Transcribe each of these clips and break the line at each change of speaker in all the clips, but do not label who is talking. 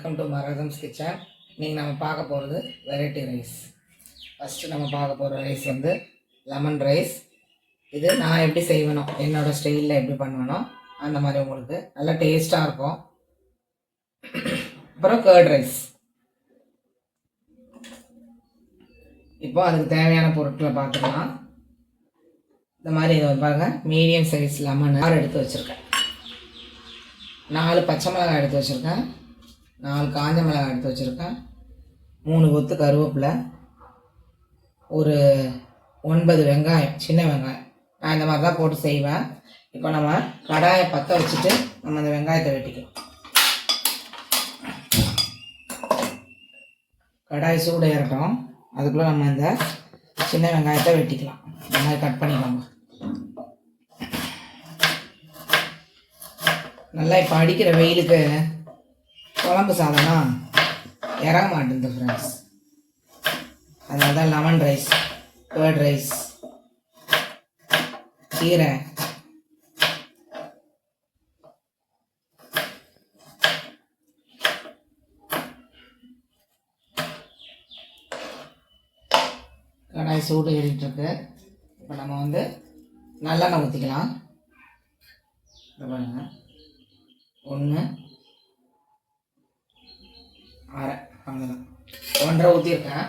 Welcome to மரகதம்ஸ் kitchen. இன்றைக்கி நம்ம பார்க்க போகிறது வெரைட்டி ரைஸ். ஃபஸ்ட்டு நம்ம பார்க்க போகிற ரைஸ் வந்து லெமன் ரைஸ். இது நான் எப்படி செய்வேனோ, என்னோடய ஸ்டைலில் எப்படி பண்ணுவேனோ அந்த மாதிரி உங்களுக்கு நல்லா டேஸ்ட்டாக இருக்கும். அப்புறம் கர்ட் ரைஸ். இப்போ அதுக்கு தேவையான பொருட்களை பார்த்துக்கலாம். இந்த மாதிரி இதை பாருங்கள், மீடியம் சைஸ் லெமன் 6 எடுத்து வச்சுருக்கேன், 4 பச்சை மிளகாய் எடுத்து வச்சுருக்கேன், 4 காஞ்ச மிளகாய் எடுத்து வச்சுருக்கேன், 3 கொத்து கருவேப்பிலை, ஒரு 9 வெங்காயம், சின்ன வெங்காயம். நான் இந்த மாதிரி தான் போட்டு செய்வேன். இப்போ நம்ம கடாயை பற்ற வச்சுட்டு நம்ம அந்த வெங்காயத்தை வெட்டிக்கலாம். கடாய் சூடு ஏறட்டும், அதுக்குள்ளே நம்ம இந்த சின்ன வெங்காயத்தை வெட்டிக்கலாம். இந்த மாதிரி கட் பண்ணிக்கோங்க. நல்லா இப்போ அடிக்கிற வெயிலுக்கு குழம்பு சாதம்னா இறங்க மாட்டேங்குது ஃப்ரெண்ட்ஸ். அதனால தான் லெமன் ரைஸ், கர்ட் ரைஸ், கீரை, கடாய் சூடு ஏறிட்டுருக்கு. இப்போ நம்ம வந்து நல்லெண்ணெய் ஊற்றிக்கலாம். பாருங்க, 1 1/2 அவ்வளோதான், 1.5 ஊற்றிருக்கேன்.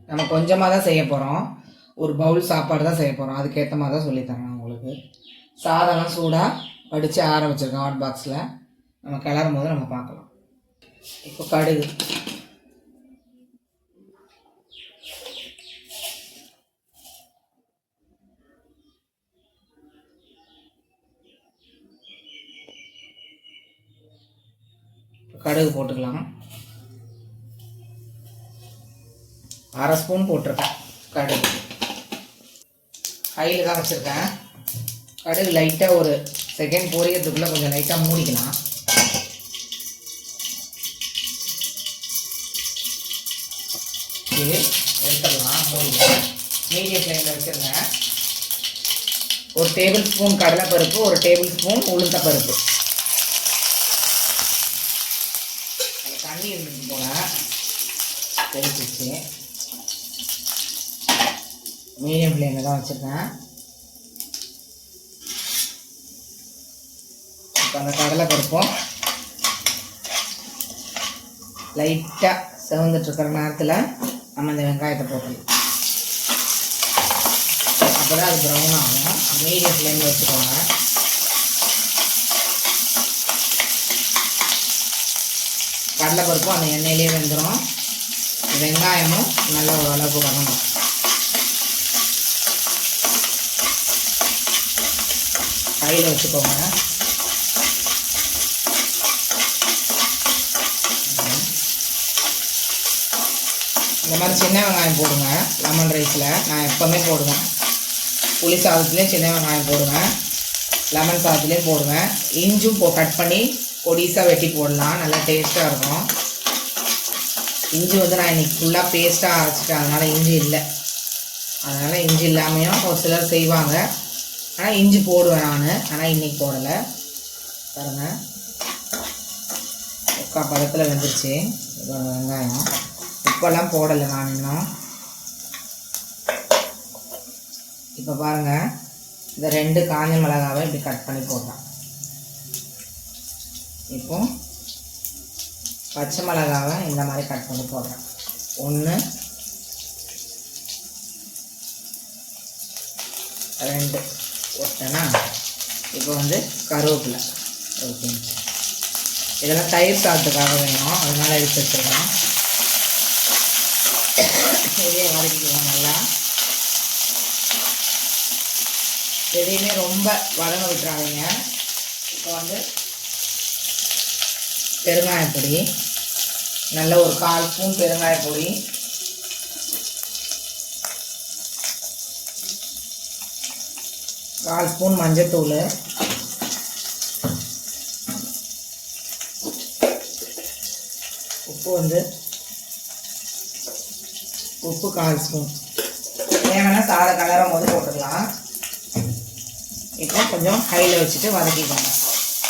நம்ம கொஞ்சமாக தான் செய்ய போகிறோம், ஒரு பவுல் சாப்பாடு தான் செய்ய போகிறோம். அதுக்கேற்ற மாதிரி தான் சொல்லித்தரேன் நான் உங்களுக்கு. சாதம்லாம் சூடாக வடித்து ஆற வச்சுருக்கேன் ஹாட் பாக்ஸில். நம்ம கிளறும் போது நம்ம பார்க்கலாம். இப்போ கடுகு, கடுகு போட்டுக்கலாம். 1/2 ஸ்பூன் போட்டிருக்கேன் கடுகு. ஹையில் தான் வச்சுருக்கேன். கடுகு லைட்டாக ஒரு செகண்ட் பொரியறதுக்குள்ளே கொஞ்சம் லைட்டாக மூடிக்கலாம். இது எடுத்துடலாம். மூடிக்கலாம். மீடியம் ஃப்ளேமில் வச்சுருங்க. 1 டேபிள் ஸ்பூன் கடலைப்பருப்பு, 1 டேபிள் ஸ்பூன் உளுந்தப்பருப்பு. தண்ணி இருந்துச்சு போல தெரிஞ்சிச்சு. மீடியம் ஃப்ளேமில் தான் வச்சுருக்கேன். இப்போ அந்த கடலை பருப்பும் லைட்டாக செவந்துட்டுருக்கிற நேரத்தில் நம்ம இந்த வெங்காயத்தை போட்டுக்கலாம். அப்போ தான் அது ப்ரௌன் ஆகும். மீடியம் ஃப்ளேமில் வச்சுக்கோங்க. கடலைப்பருப்பும் அந்த எண்ணெயிலே வெந்துடும். வெங்காயமும் நல்ல ஓரளவுக்கு வரணும். கையில் வச்சுக்கோங்க. இந்த மாதிரி சின்ன வெங்காயம் போடுங்க லெமன் ரைஸில். நான் எப்போவுமே போடுவேன். புளி சாதத்துலேயும் சின்ன வெங்காயம் போடுவேன், லெமன் சாதத்துலேயும் போடுவேன். இஞ்சும் கட் பண்ணி பொடிசாக வெட்டி போடலாம், நல்லா டேஸ்ட்டாக இருக்கும். இஞ்சி வந்து நான் இன்றைக்கி ஃபுல்லாக பேஸ்ட்டாக அரைச்சிட்டேன், அதனால் இஞ்சி இல்லை. அதனால் இஞ்சி இல்லாமையும் ஒரு சிலர் செய்வாங்க. ஆனால் இஞ்சி போடுவேன் நான், ஆனால் இன்றைக்கி போடலை. பாருங்கள், முக்கால் பதத்தில் வெந்துருச்சு. இதோட வெங்காயம் உப்பெல்லாம் போடலை நான் இன்னும். இப்போ பாருங்கள், இந்த 2 காஞ்ச மிளகாவை இப்படி கட் பண்ணி போடலாம். இப்போ பச்சை மிளகாவை இந்த மாதிரி கட் பண்ணி போடுறேன். 1 2 போட்டேன்னா இப்போ வந்து கருவேப்பிலை ஒரு பிஞ்சு. இதெல்லாம் தயிர் சாதத்துக்காக வேணும், அதனால் எடுத்து வச்சுருக்கோம். இதையே வதக்கிக்கலாம் நல்லா. எதையுமே ரொம்ப வதங்க விட்டுறாதீங்க. இப்போ வந்து பெருங்காயப்பொடி, நல்ல ஒரு 1/4 ஸ்பூன் பெருங்காயப்பொடி, 1/4 ஸ்பூன் மஞ்சத்தூள், உப்பு வந்து உப்பு 1/4 ஸ்பூன். தேவைன்னா சாதம் கலரும் போது போட்டுக்கலாம். இப்போ கொஞ்சம் ஹையில் வச்சுட்டு வதக்கிக்கோங்க.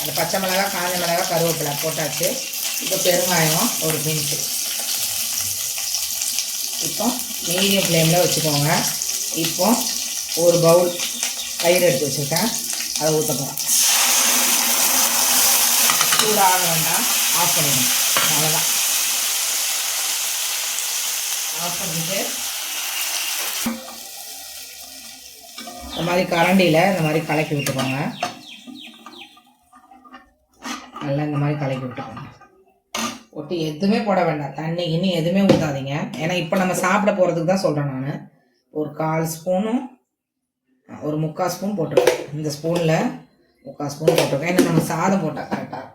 அந்த பச்சை மிளகாய், காஞ்ச மிளகாய், கருவேப்பிலை போட்டாச்சு. இப்போ பெருங்காயம் ஒரு பிஞ்சு. இப்போ மீடியம் ஃப்ளேமில் வச்சுக்கோங்க. இப்போ ஒரு பவுல் தயிர் எடுத்து வச்சுருக்கேன், அதை ஊற்ற போகிறேன். சூடாக வேண்டாம், ஆஃப் பண்ணிடணும். அவ்வளோதான். ஆஃப் பண்ணிவிட்டு இந்த மாதிரி கரண்டியில் இந்த மாதிரி கலக்கி விட்டுக்கோங்க. நல்லா இந்த மாதிரி கலக்கி விட்டுக்கோங்க. ஒட்டி எதுவுமே போட வேண்டாம், தண்ணி இன்னும் எதுவுமே ஊற்றாதீங்க. ஏன்னா இப்போ நம்ம சாப்பிட போகிறதுக்கு தான் சொல்கிறேன் நான். ஒரு 1/4 ஸ்பூனும் ஒரு 3/4 ஸ்பூன் போட்டிருக்கேன். இந்த ஸ்பூனில் 3/4 ஸ்பூன் போட்டிருக்கேன். ஏன்னா நம்ம சாதம் போட்டால் கரெக்டாக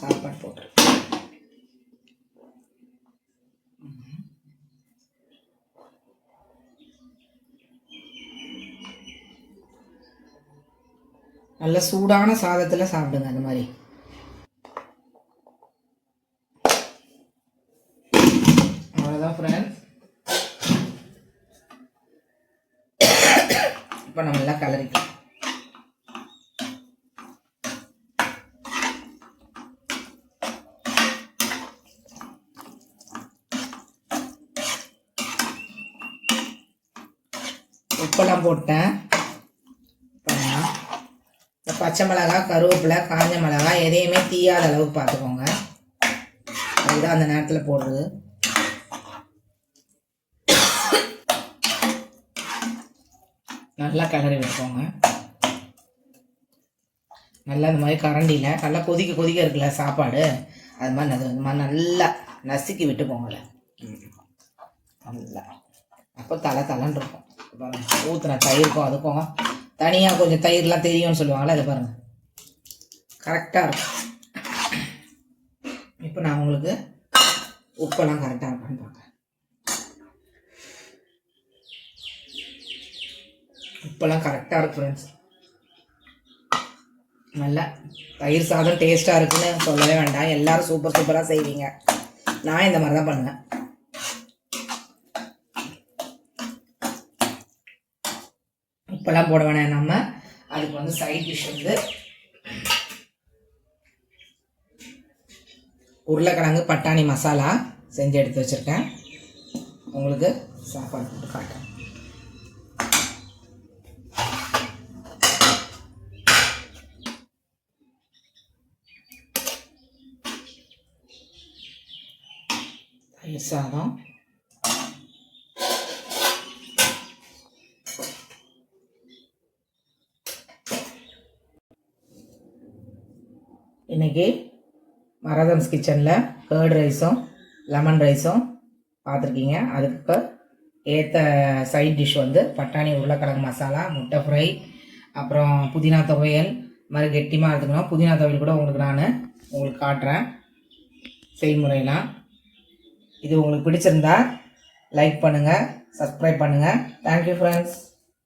சாப்பாடு போட்டிருக்கேன். நல்ல சூடான சாதத்தில் சாப்பிடுங்க அந்த மாதிரி. அவ்வளோதான் ஃப்ரெண்ட்ஸ். இப்போ நம்ம எல்லாம் கலரிக்கலாம். உப்பெல்லாம் போட்டேன். பச்சை மிளகாய், கருவேப்பிலை, காஞ்ச மிளகாய் எதையுமே தீயாத அளவுக்கு பார்த்துக்கோங்க. அதுதான் அந்த நேரத்தில் போடுறது. நல்லா கிளறி விட்டுக்கோங்க. நல்லா இந்த மாதிரி கரண்டியில் நல்லா கொதிக்க கொதிக்க இருக்குல்ல சாப்பாடு, அது மாதிரி நல்லா நசுக்கி விட்டுக்கோங்கள நல்லா. அப்போ தலை இருக்கும். ஊற்றுன தயிருக்கும் அதுக்கும் தனியாக கொஞ்சம் தயிர்லாம் தெரியும்னு சொல்லுவாங்களே, அதை பாருங்கள் கரெக்டாக இருக்கும். இப்போ நான் உங்களுக்கு உப்பெல்லாம் கரெக்டாக இருக்கான்னு பார்க்குறேன். உப்பெல்லாம் கரெக்டாக இருக்கு ஃப்ரெண்ட்ஸ். நல்லா தயிர் சாதம் டேஸ்ட்டாக இருக்குன்னு சொல்லவே வேண்டாம். எல்லோரும் சூப்பராக செய்வீங்க. நான் இந்த மாதிரி தான் பண்ணுவேன். உப்பெல்லாம் போட வேணாம். நம்ம அதுக்கு வந்து சைட் டிஷ் வந்து உருளைக்கிழங்கு பட்டாணி மசாலா செஞ்சு எடுத்து வச்சுருக்கேன். உங்களுக்கு சாப்பாடு போட்டு காட்டுறேன். தயிர் சாதம், இன்றைக்கி மரதம்ஸ் கிச்சனில் கர்ட் ரைஸும் லெமன் ரைஸும் பார்த்துருக்கீங்க. அதுக்கு ஏற்ற சைட் டிஷ் வந்து பட்டாணி உருளைக்கிழங்கு மசாலா, முட்டை ஃப்ரை, அப்புறம் புதினா துவையல். மாதிரி கெட்டிமாக எடுத்துக்கணும். புதினா துவையல் கூட உங்களுக்கு காட்டுறேன் செய்முறையெல்லாம். இது உங்களுக்கு பிடிச்சிருந்தா லைக் பண்ணுங்கள், சப்ஸ்கிரைப் பண்ணுங்கள். Thank you friends.